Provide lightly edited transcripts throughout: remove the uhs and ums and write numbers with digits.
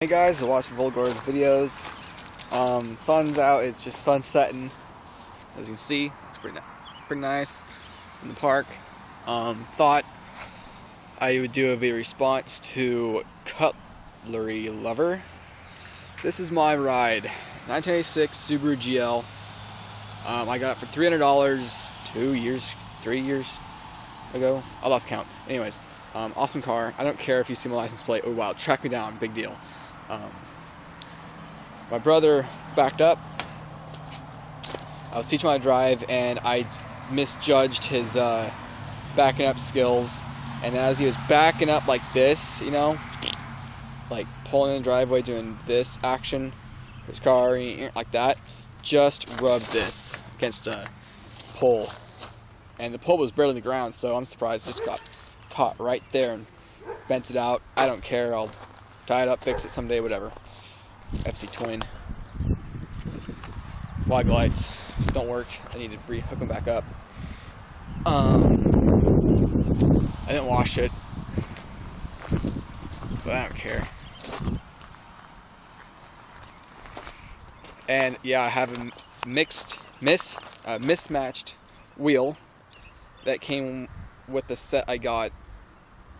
Hey guys, we're watching Volgor's videos. Sun's out, it's just sun setting. As you can see, it's pretty nice in the park. Thought I would do a video response to Cutlery Lover. This is my ride, 1986 Subaru GL. I got it for $300 3 years ago. I lost count. Anyways, awesome car. I don't care if you see my license plate. Oh wow, track me down, big deal. My brother backed up. I was teaching him how to drive, and I misjudged his backing up skills. And as he was backing up like this, you know, like pulling in the driveway, doing this action, his car like that, just rubbed this against a pole, and the pole was barely on the ground. So I'm surprised it just got caught right there and bent it out. I don't care. I'll tie it up, fix it someday, whatever. FC Twin. Fog lights don't work. I need to hook them back up. I didn't wash it, but I don't care. And yeah, I have a mismatched wheel that came with the set I got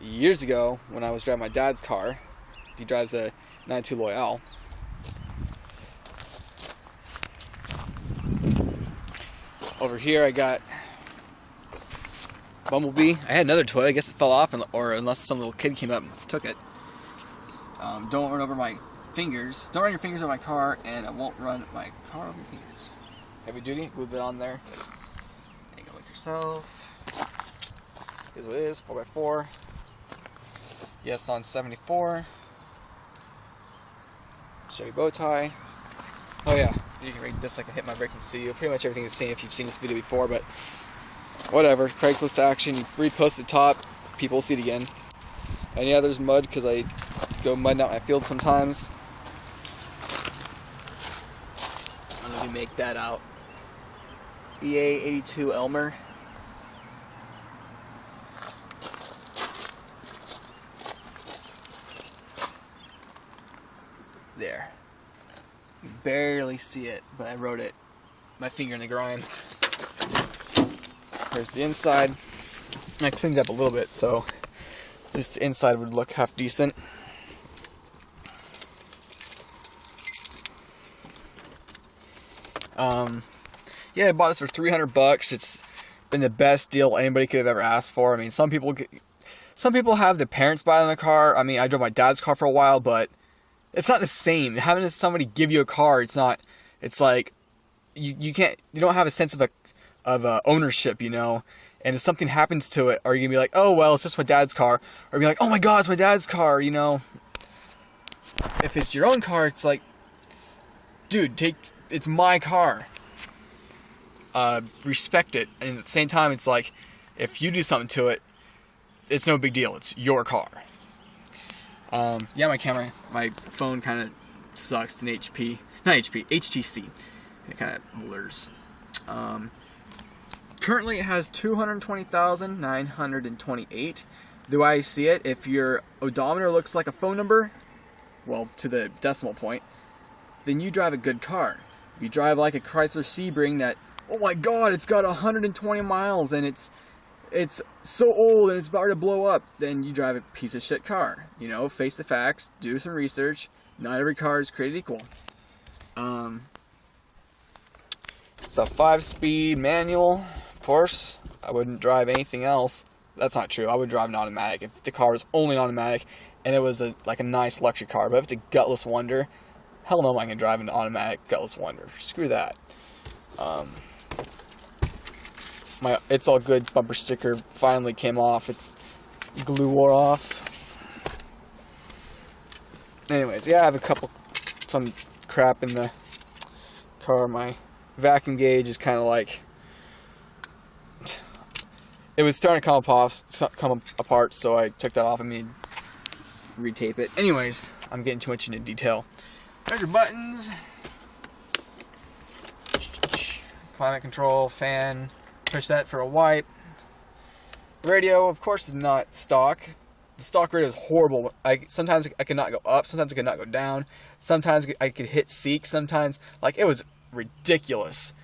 years ago when I was driving my dad's car. He drives a 92 Loyale. Over here I got Bumblebee. I had another toy. I guess it fell off, or unless some little kid came up and took it. Don't run over my fingers. Don't run your fingers over my car, and I won't run my car over your fingers. Heavy duty. Glue that on there. You can look yourself. Here's what it is. 4x4. Yes, on 74. Chevy bow tie. Oh yeah, you can read this. I can hit my brake and see you. Pretty much everything is the same if you've seen this video before, but whatever. Craigslist action. You repost the top, people will see it again. And yeah, there's mud because I go mudding out my field sometimes. I don't know if you make that out. EA82 Elmer. There. You barely see it, but I wrote it. My finger in the grime. There's the inside. I cleaned it up a little bit, so this inside would look half decent. Yeah, I bought this for $300. It's been the best deal anybody could have ever asked for. I mean, some people have their parents buy them the car. I mean, I drove my dad's car for a while, but it's not the same. Having somebody give you a car, it's not. It's like you don't have a sense of ownership, you know. And if something happens to it, are you gonna be like, oh well, it's just my dad's car, or be like, oh my god, it's my dad's car, you know? If it's your own car, it's like, dude, it's my car. Respect it, and at the same time, it's like, if you do something to it, it's no big deal. It's your car. Yeah, my phone kind of sucks. It's an HTC. It kind of blurs. Currently it has 220,928. The way I see it, if your odometer looks like a phone number, well, to the decimal point, then you drive a good car. If you drive like a Chrysler Sebring that, oh my god, it's got 120 miles and it's so old and it's about to blow up, then you drive a piece of shit car. You know, face the facts, do some research. Not every car is created equal. It's a 5-speed manual. Of course, I wouldn't drive anything else. That's not true. I would drive an automatic if the car was only an automatic and it was like a nice luxury car. But if it's a gutless wonder, hell no, I can drive an automatic gutless wonder. Screw that. My It's All Good bumper sticker finally came off. Its glue wore off. Anyways, yeah, I have some crap in the car. My vacuum gauge is kind of like, it was starting to come apart, so I took that off and made retape it. Anyways, I'm getting too much into detail. There's your buttons. Climate control, fan. Push that for a wipe. Radio, of course, is not stock. the stock rate is horrible. Sometimes I could not go up, sometimes I could not go down, sometimes I could hit seek, sometimes, like, it was ridiculous.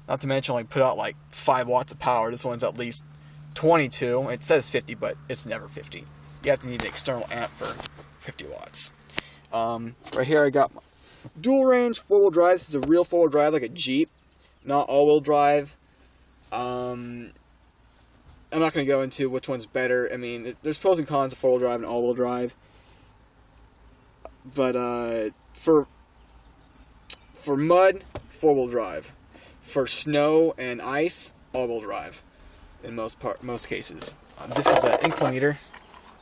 Not to mention, like, put out like 5 watts of power. This one's at least 22. It says 50, but it's never 50. You have to need an external amp for 50 watts. Right here I got my dual range 4-wheel drive. This is a real 4-wheel drive, like a Jeep, not all-wheel drive. I'm not going to go into which one's better. I mean, there's pros and cons of 4-wheel drive and all-wheel drive. But for mud, 4-wheel drive. For snow and ice, all-wheel drive. In most cases. This is an inclinometer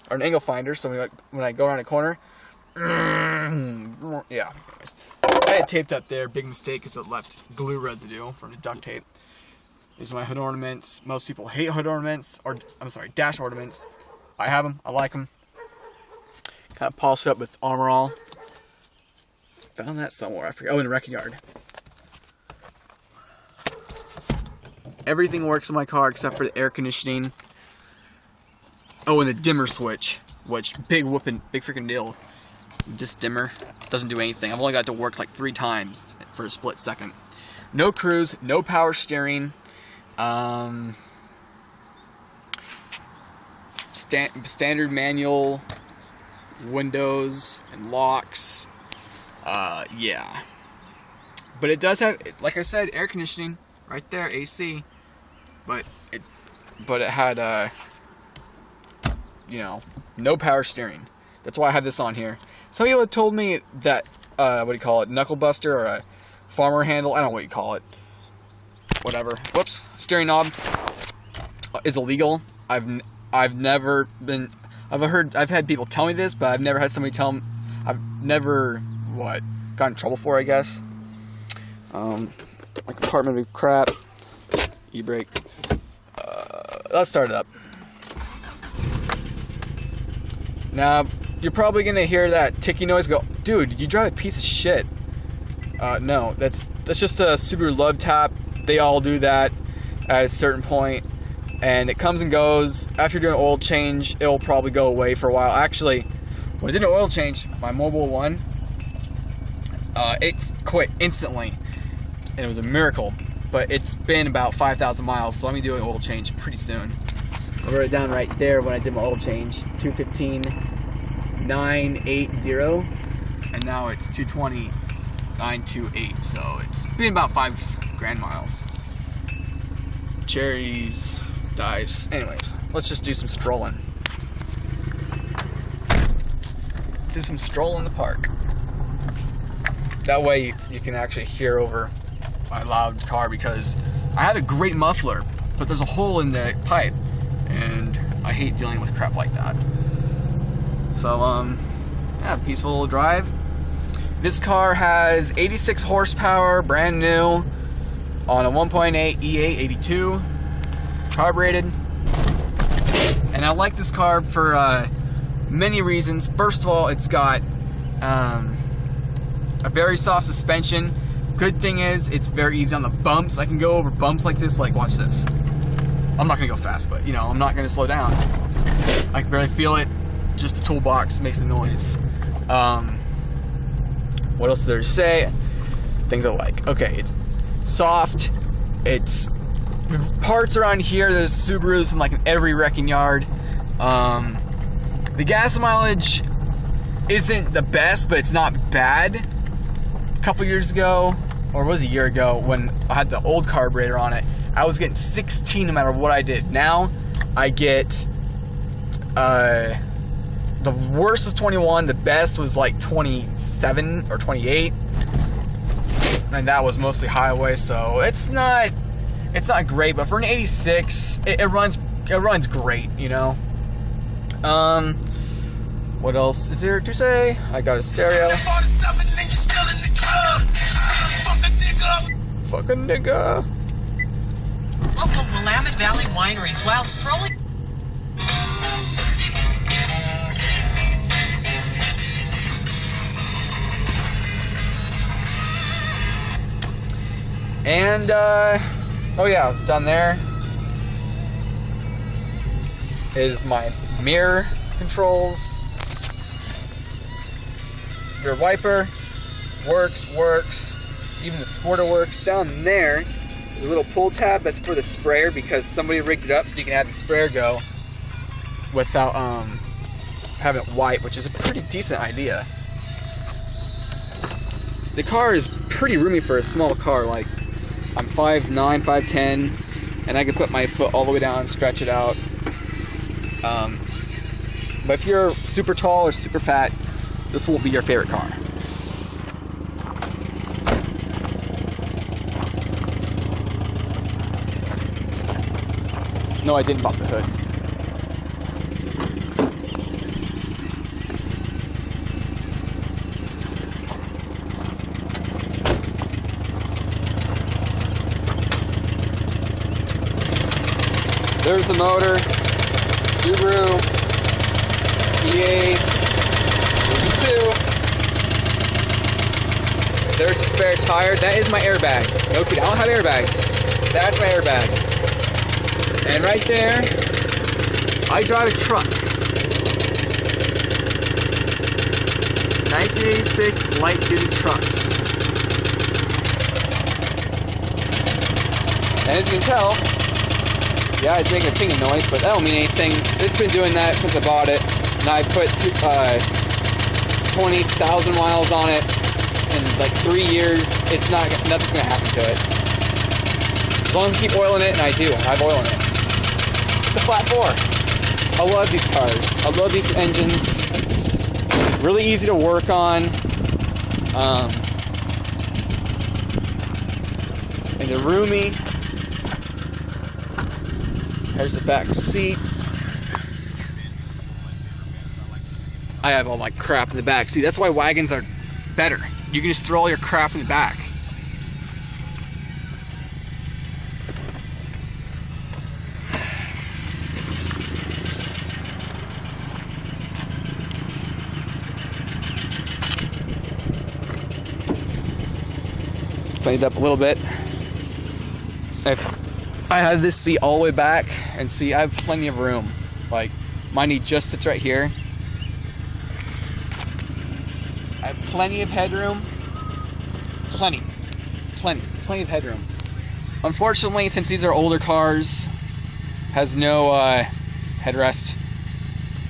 or an angle finder. So when I go around a corner, yeah. I had taped up there. Big mistake because it left glue residue from the duct tape. These are my hood ornaments. Most people hate hood ornaments, or I'm sorry, dash ornaments. I have them. I like them. Kind of polished up with Armor All. Found that somewhere. I forget. Oh, in the wrecking yard. Everything works in my car except for the air conditioning. Oh, and the dimmer switch, which big freaking deal. This dimmer doesn't do anything. I've only got it to work like 3 times for a split second. No cruise, no power steering. Standard manual windows and locks. Yeah. But it does have, like I said, air conditioning right there, AC. But it had you know, no power steering. That's why I have this on here. Some people have told me that what do you call it, knuckle buster or a farmer handle, I don't know what you call it. Whatever. Whoops. Steering knob is illegal. I've had people tell me this, but I've never had somebody tell me. I've never got in trouble for, I guess. My compartment would be crap. E-brake. Let's start it up. Now, you're probably gonna hear that ticky noise. Go, dude, you drive a piece of shit. No, that's just a Subaru love tap. They all do that at a certain point, and it comes and goes. After you're doing an oil change, it'll probably go away for a while. Actually, when I did an oil change, my Mobile 1, it quit instantly, and it was a miracle. But it's been about 5,000 miles, so I'm gonna do an oil change pretty soon. I wrote it down right there when I did my oil change, 215,980, and now it's 220,928. So it's been about 5 grand miles. Cherries, dice. Anyways, let's just do some strolling. Do some stroll in the park. That way you can actually hear over my loud car, because I have a great muffler, but there's a hole in the pipe, and I hate dealing with crap like that. So, yeah, peaceful little drive. This car has 86 horsepower, brand new, on a 1.8 E8 82, carbureted. And I like this car for many reasons. First of all, it's got a very soft suspension. Good thing is, it's very easy on the bumps. I can go over bumps like this, like, watch this. I'm not gonna go fast, but, you know, I'm not gonna slow down. I can barely feel it. Just the toolbox makes the noise. What else is there to say? Things I like. Okay, it's soft. It's parts around here. There's Subarus in like every wrecking yard. The gas mileage isn't the best, but it's not bad. A couple years ago, or was it a year ago, when I had the old carburetor on it, I was getting 16 no matter what I did. Now I get the worst was 21, the best was like 27 or 28, and that was mostly highway, so it's not great, but for an 86, it runs great, you know. What else is there to say? I got a stereo. Fuck a nigga. Local Willamette Valley wineries while strolling. And, oh yeah, down there is my mirror. controls. Your wiper works. Even the squirter works. Down there, there's a little pull tab that's for the sprayer because somebody rigged it up so you can have the sprayer go without having it wipe, which is a pretty decent idea. The car is pretty roomy for a small car. Like, I'm 5'9", 5'10", and I can put my foot all the way down and stretch it out. But if you're super tall or super fat, this will be your favorite car. No, I didn't pop the hood. There's the motor, Subaru, EA, 2. There's the spare tire. That is my airbag. No kidding, I don't have airbags. That's my airbag. And right there, I drive a truck. 1986 light duty trucks. And as you can tell, yeah, it's making a pinging noise, but that don't mean anything. It's been doing that since I bought it, and I put 20,000 miles on it in like 3 years. Nothing's gonna happen to it. As long as I keep oiling it, and I do. I have oil in it. It's a flat 4. I love these cars. I love these engines. Really easy to work on. And they're roomy. There's the back seat. I have all my crap in the back seat. That's why wagons are better. You can just throw all your crap in the back. Cleaned up a little bit. I have this seat all the way back, and see, I have plenty of room. Like, my knee just sits right here. I have plenty of headroom. Plenty of headroom. Unfortunately, since these are older cars, has no headrest,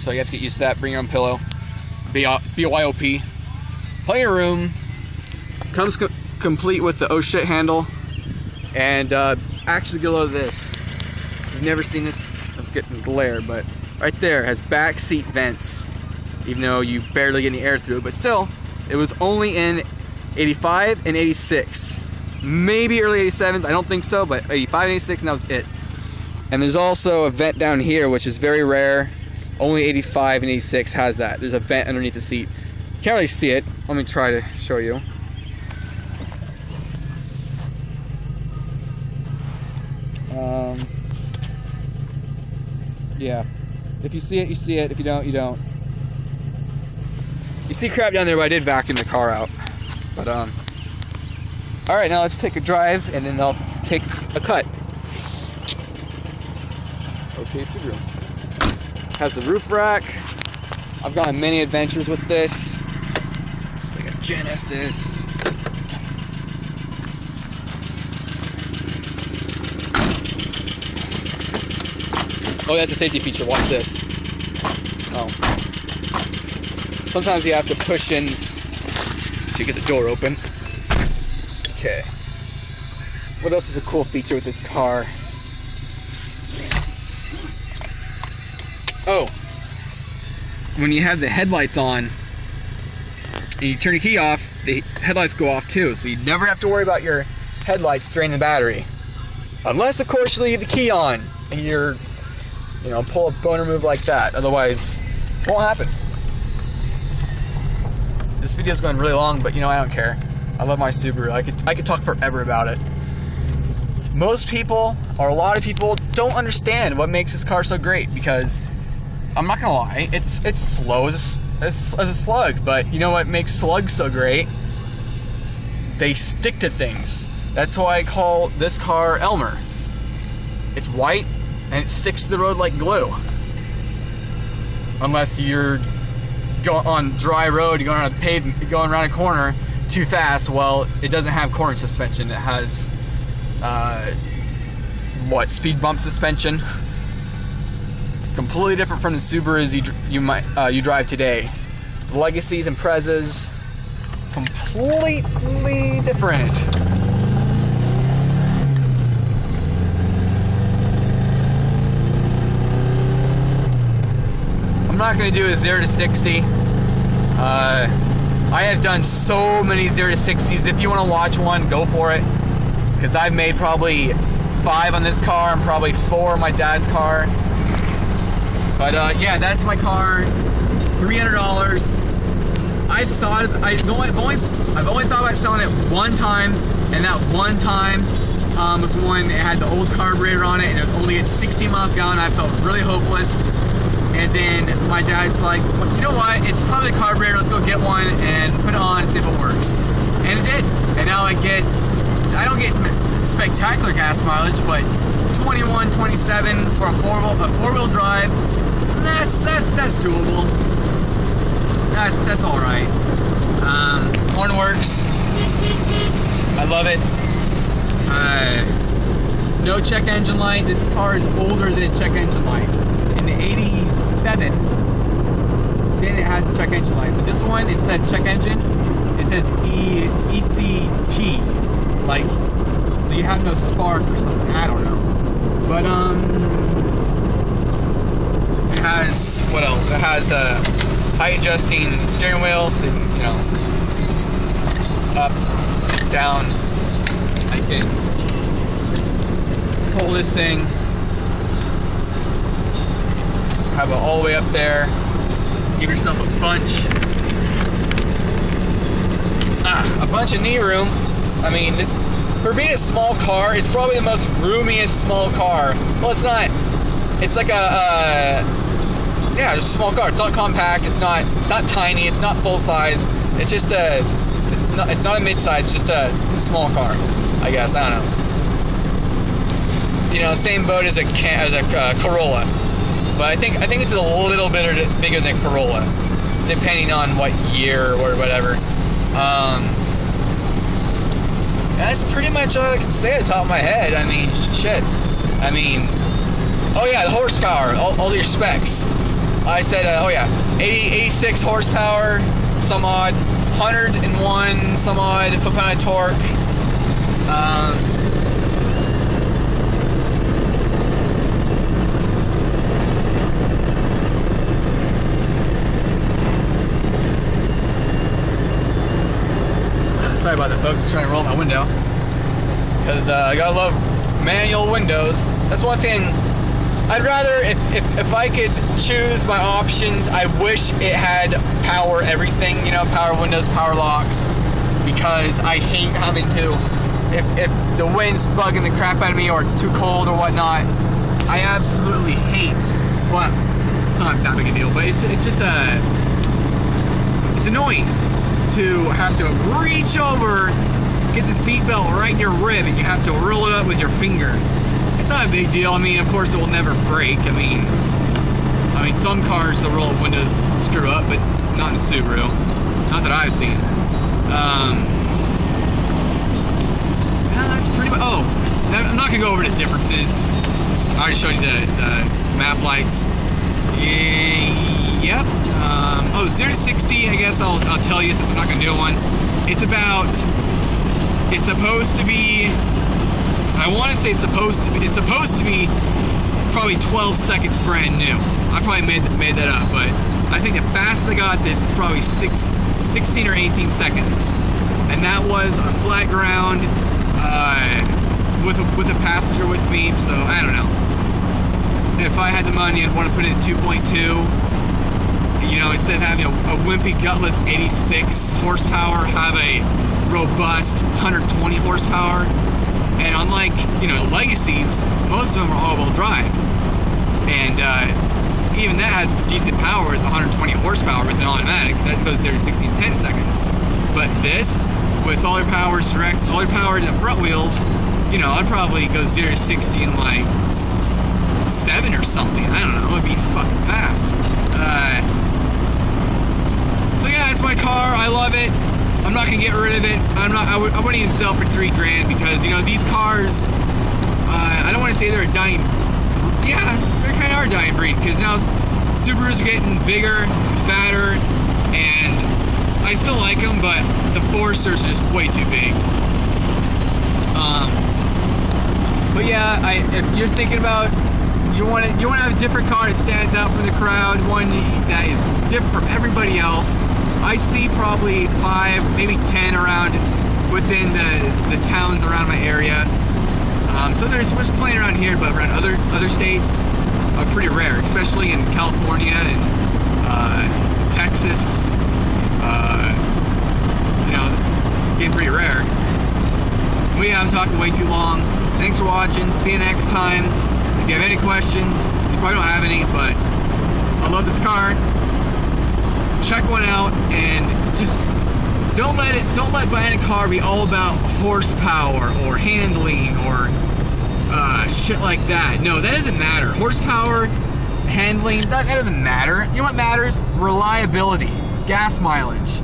so you have to get used to that. Bring your own pillow. BYOP. Plenty of room. Comes complete with the oh shit handle, and actually get a load of this. You've never seen this. I'm getting glare, but right there has back seat vents, even though you barely get any air through it. But still, it was only in 85 and 86, maybe early 87s. I don't think so, but 85 and 86, and that was it. And there's also a vent down here, which is very rare. Only 85 and 86 has that. There's a vent underneath the seat. You can't really see it. Let me try to show you. Yeah, if you see it, you see it. If you don't, you don't. You see crap down there, but I did vacuum the car out. But all right, now let's take a drive, and then I'll take a cut. Okay, Subaru has the roof rack. I've gone on many adventures with this. It's like a Genesis. Oh, that's a safety feature. Watch this. Oh. Sometimes you have to push in to get the door open. Okay. What else is a cool feature with this car? Oh. When you have the headlights on and you turn your key off, the headlights go off too. So you never have to worry about your headlights draining the battery. Unless, of course, you leave the key on and you're, pull a boner move like that. Otherwise, it won't happen. This video's going really long, but I don't care. I love my Subaru. I could talk forever about it. Most people, or a lot of people, don't understand what makes this car so great, because I'm not gonna lie, it's slow as a slug, but you know what makes slugs so great? They stick to things. That's why I call this car Elmer. It's white and it sticks to the road like glue. unless you're going on dry road, you're going on a pavement, going around a corner too fast. Well, it doesn't have corner suspension. It has speed bump suspension. Completely different from the Subarus you drive today. Legacies and Prezas, completely different. I'm not going to do a 0 to 60. I have done so many 0 to 60s. If you want to watch one, go for it. Because I've made probably 5 on this car and probably 4 on my dad's car. But yeah, that's my car. $300. I've only thought about selling it one time, and that one time was when it had the old carburetor on it, and it was only at 60 miles a gallon. I felt really hopeless. And then my dad's like, well, you know what? It's probably the carburetor. Let's go get one and put it on and see if it works. And it did. And now I don't get spectacular gas mileage, but 21, 27 for a four-wheel drive. That's doable. That's all right. Horn works. I love it. No check engine light. This car is older than a check engine light. In the 87, then it has a check engine light. But this one, it said check engine. It says ECT. Like, you have no spark or something. I don't know. But it has, what else? It has a height adjusting steering wheel, so you know, up, down. I can pull this thing, have it all the way up there. Give yourself a bunch of knee room. I mean, this, for being a small car, it's probably the most roomiest small car. Well, it's not. It's like yeah, it's a small car. It's not compact. It's not tiny. It's not full size. It's just it's not a mid-size. It's just a small car, I guess. I don't know. You know, same boat as a Corolla, but I think this is a little bit bigger than Corolla, depending on what year or whatever. That's pretty much all I can say at the top of my head. I mean, shit. I mean, oh yeah, the horsepower, all your specs. I said, oh yeah, 86 horsepower, some odd, 101 some odd foot-pound of torque. Sorry about that, folks. Just trying to roll my window. Because I gotta love manual windows. That's one thing. I'd rather, if I could choose my options, I wish it had power everything, you know, power windows, power locks, because I hate having to, if the wind's bugging the crap out of me or it's too cold or whatnot, I absolutely hate, well, it's not that big a deal, but it's just it's annoying to have to reach over, get the seatbelt right in your rib, and you have to roll it up with your finger. It's not a big deal. I mean, of course, it will never break. I mean, some cars, the roll-up windows screw up, but not in a Subaru. Not that I've seen. Yeah, that's pretty much. Oh, I'm not gonna go over the differences. I already showed you the map lights. Yep. Oh, 0 to 60. I guess I'll tell you since I'm not gonna do one. It's supposed to be. I want to say it's supposed to be probably 12 seconds brand new. I probably made that up, but I think the fastest I got this is probably 16 or 18 seconds, and that was on flat ground with a passenger with me. So I don't know. If I had the money, I'd want to put it in 2.2. You know, instead of having a wimpy, gutless 86 horsepower, have a robust 120 horsepower. And unlike, you know, Legacies, most of them are all-wheel drive. And even that has decent power with 120 horsepower with an automatic. That goes 0 to 60 in 10 seconds. But this, with all your power in the front wheels, you know, I'd probably go 0 to 60 in like 7 or something. I don't know. It'd be fucking fast. So yeah, it's my car. I love it. I'm not gonna get rid of it. I wouldn't even sell for $3,000 because, you know, these cars. I don't want to say they're a dying. Yeah, they kind of are a dying breed because now Subarus are getting bigger, fatter, and I still like them, but the Foresters are just way too big. But yeah, if you're thinking about you want to have a different car that stands out from the crowd, one that is different from everybody else. I see probably 5, maybe 10 around within the towns around my area. So there's plenty around here, but around other states are pretty rare, especially in California and Texas. You know, getting pretty rare. But yeah, I'm talking way too long. Thanks for watching. See you next time. If you have any questions, you probably don't have any, but I love this car. Check one out, and just don't let buying a car be all about horsepower or handling or shit like that. No, that doesn't matter. Horsepower, handling, that doesn't matter. You know what matters? Reliability, gas mileage.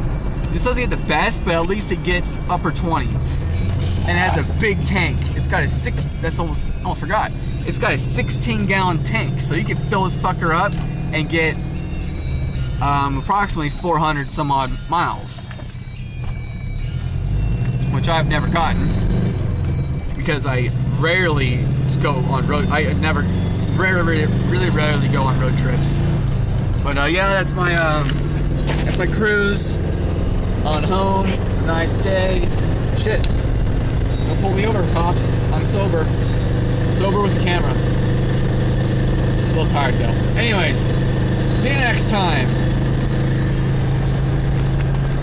This doesn't get the best, but at least it gets upper 20s. And it has a big tank. It's got a almost forgot. It's got a 16-gallon tank, so you can fill this fucker up and get approximately 400 some odd miles, which I've never gotten because I rarely go on road. Really rarely go on road trips. But yeah, that's my cruise on home. It's a nice day. Shit. Don't pull me over, cops. I'm sober. Sober with the camera. A little tired though. Anyways, see you next time.